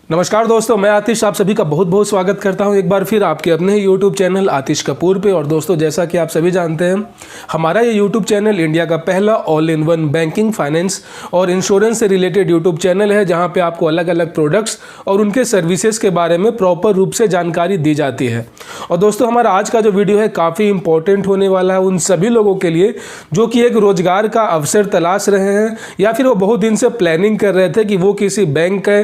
नमस्कार दोस्तों, मैं आतिश आप सभी का बहुत बहुत स्वागत करता हूं एक बार फिर आपके अपने यूट्यूब चैनल आतिश कपूर पे। और दोस्तों, जैसा कि आप सभी जानते हैं, हमारा ये यूट्यूब चैनल इंडिया का पहला all in one banking, finance और इंश्योरेंस से रिलेटेड यूट्यूब चैनल है, जहां पे आपको अलग अलग प्रोडक्ट्स और उनके सर्विसेज के बारे में प्रॉपर रूप से जानकारी दी जाती है। और दोस्तों, हमारा आज का जो वीडियो है काफ़ी इंपॉर्टेंट होने वाला है उन सभी लोगों के लिए जो कि एक रोजगार का अवसर तलाश रहे हैं या फिर वो बहुत दिन से प्लानिंग कर रहे थे कि वो किसी बैंक के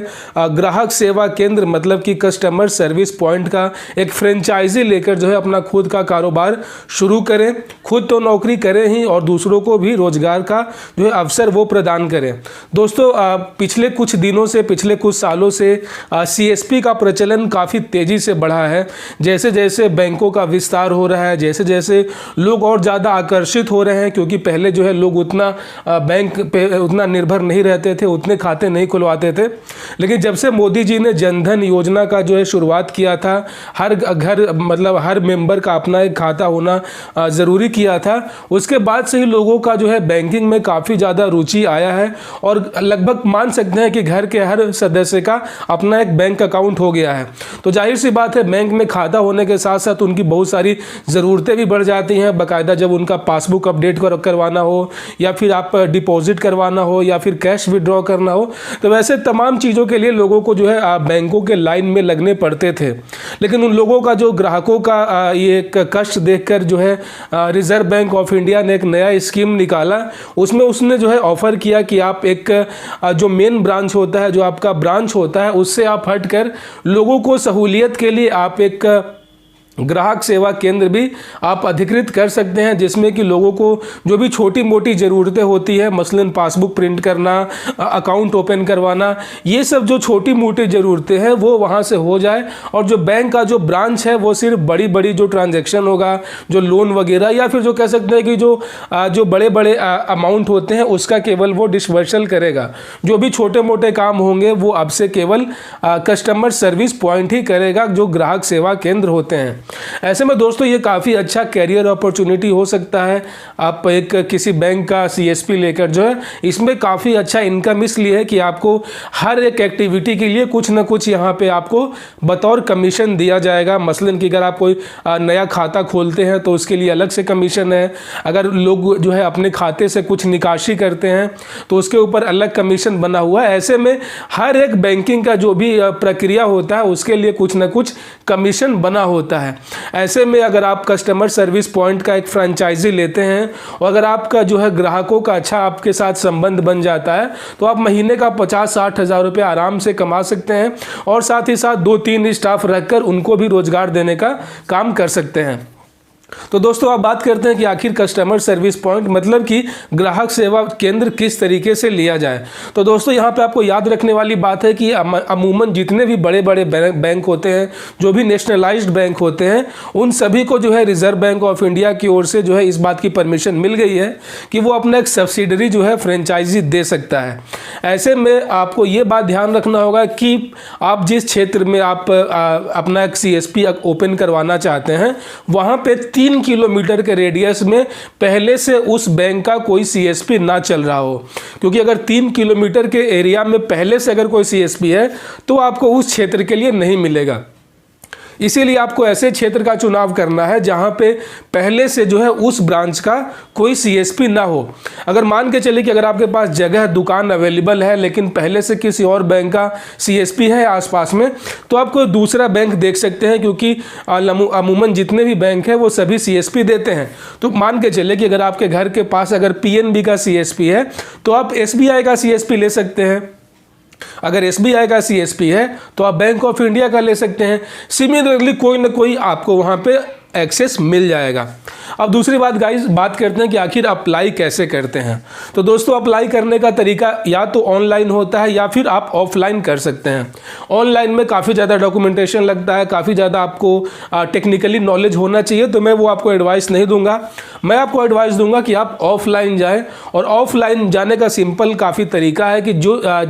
ग्राहक सेवा केंद्र मतलब कि कस्टमर सर्विस पॉइंट का एक फ्रेंचाइजी लेकर जो है अपना खुद का कारोबार शुरू करें, खुद तो नौकरी करें ही और दूसरों को भी रोजगार का जो है अवसर वो प्रदान करें। दोस्तों, पिछले कुछ दिनों से, पिछले कुछ सालों से सीएसपी का प्रचलन काफ़ी तेज़ी से बढ़ा है। जैसे जैसे बैंकों का विस्तार हो रहा है, जैसे जैसे लोग और ज़्यादा आकर्षित हो रहे हैं, क्योंकि पहले जो है लोग उतना बैंक पे उतना निर्भर नहीं रहते थे, उतने खाते नहीं खुलवाते थे। लेकिन जब से मोदी जी ने जनधन योजना का जो है शुरुआत किया था, हर घर मतलब हर मेंबर का अपना एक खाता होना ज़रूरी किया था, उसके बाद से ही लोगों का जो है बैंकिंग में काफ़ी ज़्यादा रुचि आया है और लगभग मान सकते हैं कि घर के हर सदस्य का अपना एक बैंक अकाउंट हो गया है। तो जाहिर सी बात है, बैंक में खाता होने के साथ साथ उनकी बहुत सारी ज़रूरतें भी बढ़ जाती हैं। बाकायदा जब उनका पासबुक अपडेट करवाना हो या फिर आप डिपॉजिट करवाना हो या फिर कैश विड्रॉ करना हो, तो वैसे तमाम चीज़ों के लिए लोगों को जो है बैंकों के लाइन में लगने पड़ते थे। लेकिन उन लोगों का जो ग्राहकों का ये एक कष्ट देखकर जो है रिजर्व बैंक ऑफ इंडिया ने एक नया स्कीम निकाला। उसमें उसने जो है ऑफर किया कि आप एक जो मेन ब्रांच होता है, जो आपका ब्रांच होता है, उससे आप हटकर लोगों को सहूलियत के लिए आप एक ग्राहक सेवा केंद्र भी आप अधिकृत कर सकते हैं, जिसमें कि लोगों को जो भी छोटी मोटी ज़रूरतें होती है, मसलन पासबुक प्रिंट करना, अकाउंट ओपन करवाना, ये सब जो छोटी मोटी ज़रूरतें हैं वो वहाँ से हो जाए। और जो बैंक का जो ब्रांच है वो सिर्फ बड़ी बड़ी जो ट्रांजैक्शन होगा, जो लोन वगैरह या फिर जो कह सकते हैं कि जो बड़े बड़े अमाउंट होते हैं उसका केवल वो डिस्बर्सल करेगा। जो भी छोटे मोटे काम होंगे वो अब से केवल कस्टमर सर्विस पॉइंट ही करेगा, जो ग्राहक सेवा केंद्र होते हैं। ऐसे में दोस्तों, ये काफ़ी अच्छा कैरियर अपॉर्चुनिटी हो सकता है। आप एक किसी बैंक का सीएसपी लेकर जो है, इसमें काफ़ी अच्छा इनकम इसलिए है कि आपको हर एक एक्टिविटी के लिए कुछ ना कुछ यहाँ पे आपको बतौर कमीशन दिया जाएगा। मसलन कि अगर आप कोई नया खाता खोलते हैं तो उसके लिए अलग से कमीशन है। अगर लोग जो है अपने खाते से कुछ निकासी करते हैं तो उसके ऊपर अलग कमीशन बना हुआ है। ऐसे में हर एक बैंकिंग का जो भी प्रक्रिया होता है उसके लिए कुछ ना कुछ कमीशन बना होता है। ऐसे में अगर आप कस्टमर सर्विस पॉइंट का एक फ्रेंचाइजी लेते हैं और अगर आपका जो है ग्राहकों का अच्छा आपके साथ संबंध बन जाता है, तो आप महीने का 50-60 हज़ार रुपये आराम से कमा सकते हैं और साथ ही साथ 2-3 स्टाफ रखकर उनको भी रोजगार देने का काम कर सकते हैं। तो दोस्तों, आप बात करते हैं कि आखिर कस्टमर सर्विस पॉइंट मतलब कि ग्राहक सेवा केंद्र किस तरीके से लिया जाए। तो दोस्तों, यहाँ पे आपको याद रखने वाली बात है कि अमूमन जितने भी बड़े बड़े बैंक होते हैं, जो भी नेशनलाइज्ड बैंक होते हैं, उन सभी को जो है रिजर्व बैंक ऑफ इंडिया की ओर से जो है इस बात की परमिशन मिल गई है कि वो अपना एक सब्सिडरी जो है फ्रेंचाइजी दे सकता है। ऐसे में आपको ये बात ध्यान रखना होगा कि आप जिस क्षेत्र में आप अपना एक सीएसपी ओपन करवाना चाहते हैं, वहाँ पे 3 किलोमीटर के रेडियस में पहले से उस बैंक का कोई सीएसपी ना चल रहा हो। क्योंकि अगर 3 किलोमीटर के एरिया में पहले से अगर कोई सीएसपी है तो आपको उस क्षेत्र के लिए नहीं मिलेगा। इसीलिए आपको ऐसे क्षेत्र का चुनाव करना है जहां पे पहले से जो है उस ब्रांच का कोई सीएसपी ना हो। अगर मान के चले कि अगर आपके पास जगह दुकान अवेलेबल है लेकिन पहले से किसी और बैंक का सीएसपी है आसपास में, तो आप कोई दूसरा बैंक देख सकते हैं, क्योंकि अमूमन जितने भी बैंक हैं वो सभी सीएसपी देते हैं। तो मान के चले कि अगर आपके घर के पास अगर पीएनबी का सीएसपी है तो आप एसबीआई का सीएसपी ले सकते हैं। अगर एसबीआई का सीएसपी है तो आप बैंक ऑफ इंडिया का ले सकते हैं। सिमिलरली कोई ना कोई आपको वहाँ पे एक्सेस मिल जाएगा। अब दूसरी बात गाइस, बात करते हैं कि आखिर अप्लाई कैसे करते हैं। तो दोस्तों, अप्लाई करने का तरीका या तो ऑनलाइन होता है या फिर आप ऑफलाइन कर सकते हैं। ऑनलाइन में काफ़ी ज़्यादा डॉक्यूमेंटेशन लगता है, काफ़ी ज़्यादा आपको टेक्निकली नॉलेज होना चाहिए, तो मैं वो आपको एडवाइस नहीं दूंगा। मैं आपको एडवाइस दूंगा कि आप ऑफलाइन जाएं। और ऑफलाइन जाने का सिंपल काफ़ी तरीका है कि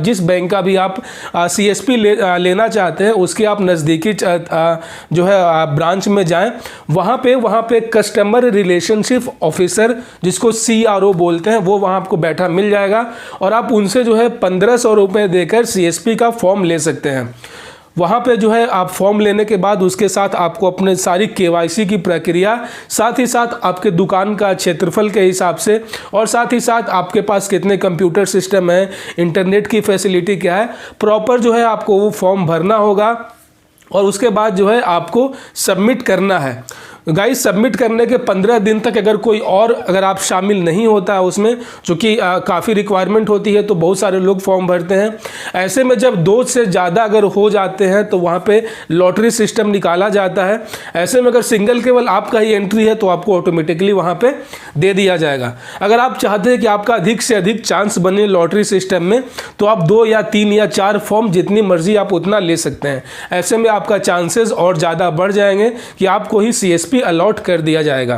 जिस बैंक का भी आप सीएसपी लेना चाहते हैं उसके आप नज़दीकी जो है ब्रांच में जाएँ। वहाँ पे कस्टमर रिलेशनशिप ऑफिसर, जिसको CRO बोलते हैं, वो वहाँ आपको बैठा मिल जाएगा और आप उनसे जो है 1500 रुपये देकर CSP का फॉर्म ले सकते हैं। वहाँ पे जो है आप फॉर्म लेने के बाद उसके साथ आपको अपने सारी KYC की प्रक्रिया, साथ ही साथ आपके दुकान का क्षेत्रफल के हिसाब से, और साथ ही साथ आपके पास कितने कंप्यूटर सिस्टम है, इंटरनेट की फैसिलिटी क्या है, प्रॉपर जो है आपको वो फॉर्म भरना होगा और उसके बाद जो है आपको सबमिट करना है। गाइस, सबमिट करने के 15 दिन तक अगर आप शामिल नहीं होता है उसमें, चूँकि काफ़ी रिक्वायरमेंट होती है तो बहुत सारे लोग फॉर्म भरते हैं। ऐसे में जब 2 से ज़्यादा अगर हो जाते हैं तो वहाँ पे लॉटरी सिस्टम निकाला जाता है। ऐसे में अगर सिंगल केवल आपका ही एंट्री है तो आपको ऑटोमेटिकली वहाँ पे दे दिया जाएगा। अगर आप चाहते हैं कि आपका अधिक से अधिक चांस बने लॉटरी सिस्टम में तो आप 2 या 3 या 4 फॉर्म जितनी मर्जी आप उतना ले सकते हैं। ऐसे में आपका चांसेस और ज़्यादा बढ़ जाएंगे कि आपको ही CSP अलॉट कर दिया जाएगा।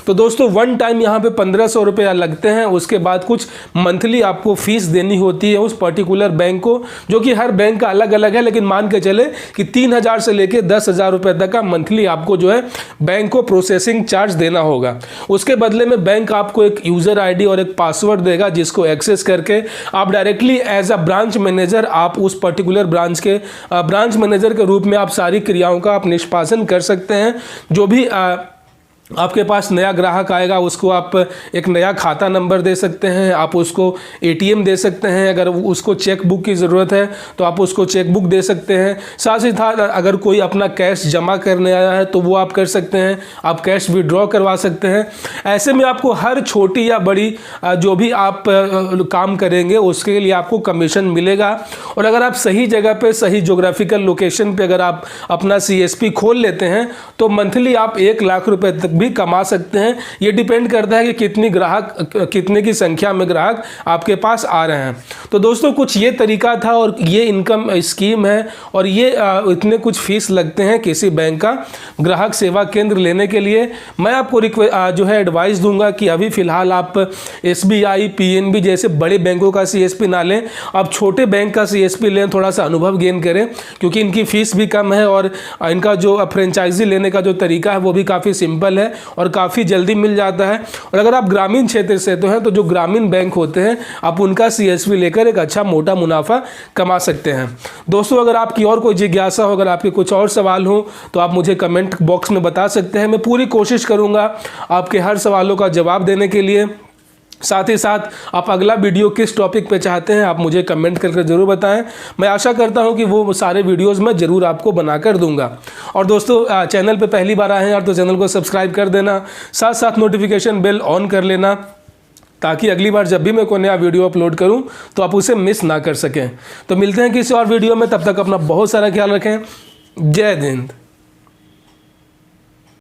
तो दोस्तों, वन टाइम यहाँ पे 1500 रुपया लगते हैं। उसके बाद कुछ मंथली आपको फीस देनी होती है उस पर्टिकुलर बैंक को, जो कि हर बैंक का अलग अलग है, लेकिन मान के चले कि 3000 से लेके 10,000 रुपये तक का मंथली आपको जो है बैंक को प्रोसेसिंग चार्ज देना होगा। उसके बदले में बैंक आपको एक यूज़र ID और एक पासवर्ड देगा, जिसको एक्सेस करके आप directly as a branch manager आप उस पर्टिकुलर ब्रांच मैनेजर के रूप में आप सारी क्रियाओं का आप निष्पादन कर सकते हैं। जो भी आपके पास नया ग्राहक आएगा उसको आप एक नया खाता नंबर दे सकते हैं, आप उसको ATM दे सकते हैं, अगर उसको चेक बुक की ज़रूरत है तो आप उसको चेक बुक दे सकते हैं। साथ ही साथ अगर कोई अपना कैश जमा करने आया है तो वो आप कर सकते हैं, आप कैश विड्रॉ करवा सकते हैं। ऐसे में आपको हर छोटी या बड़ी जो भी आप काम करेंगे उसके लिए आपको कमीशन मिलेगा। और अगर आप सही जगह पर, सही जोग्राफिकल लोकेशन पर अगर आप अपना CSP खोल लेते हैं तो मंथली आप 1 लाख रुपये तक भी कमा सकते हैं। ये डिपेंड करता है कि कितने की संख्या में ग्राहक आपके पास आ रहे हैं। तो दोस्तों, कुछ ये तरीका था और ये इनकम स्कीम है और ये इतने कुछ फीस लगते हैं किसी बैंक का ग्राहक सेवा केंद्र लेने के लिए। मैं आपको जो है एडवाइस दूंगा कि अभी फ़िलहाल आप SBI, PNB जैसे बड़े बैंकों का CSP ना लें, आप छोटे बैंक का CSP लें, थोड़ा सा अनुभव गेन करें, क्योंकि इनकी फ़ीस भी कम है और इनका जो फ्रेंचाइजी लेने का जो तरीका है वो भी काफ़ी सिंपल है और काफ़ी जल्दी मिल जाता है। और अगर आप ग्रामीण क्षेत्र से तो हैं तो जो ग्रामीण बैंक होते हैं आप उनका CSP लेकर एक अच्छा मोटा मुनाफा कमा सकते हैं। दोस्तों, अगर आपकी और कोई जिज्ञासा हो, अगर आपके कुछ और सवाल हो तो आप मुझे कमेंट बॉक्स में बता सकते हैं। मैं पूरी कोशिश करूँगा आपके हर सवालों का जवाब देने के लिए। साथ ही साथ आप अगला वीडियो किस टॉपिक पे चाहते हैं आप मुझे कमेंट करके ज़रूर बताएं। मैं आशा करता हूं कि वो सारे वीडियोस मैं ज़रूर आपको बनाकर दूंगा। और दोस्तों, चैनल पे पहली बार आए हैं यार तो चैनल को सब्सक्राइब कर देना, साथ साथ नोटिफिकेशन बेल ऑन कर लेना, ताकि अगली बार जब भी मैं कोई नया वीडियो अपलोड करूं तो आप उसे मिस ना कर सकें। तो मिलते हैं किसी और वीडियो में, तब तक अपना बहुत सारा ख्याल रखें। जय हिंद।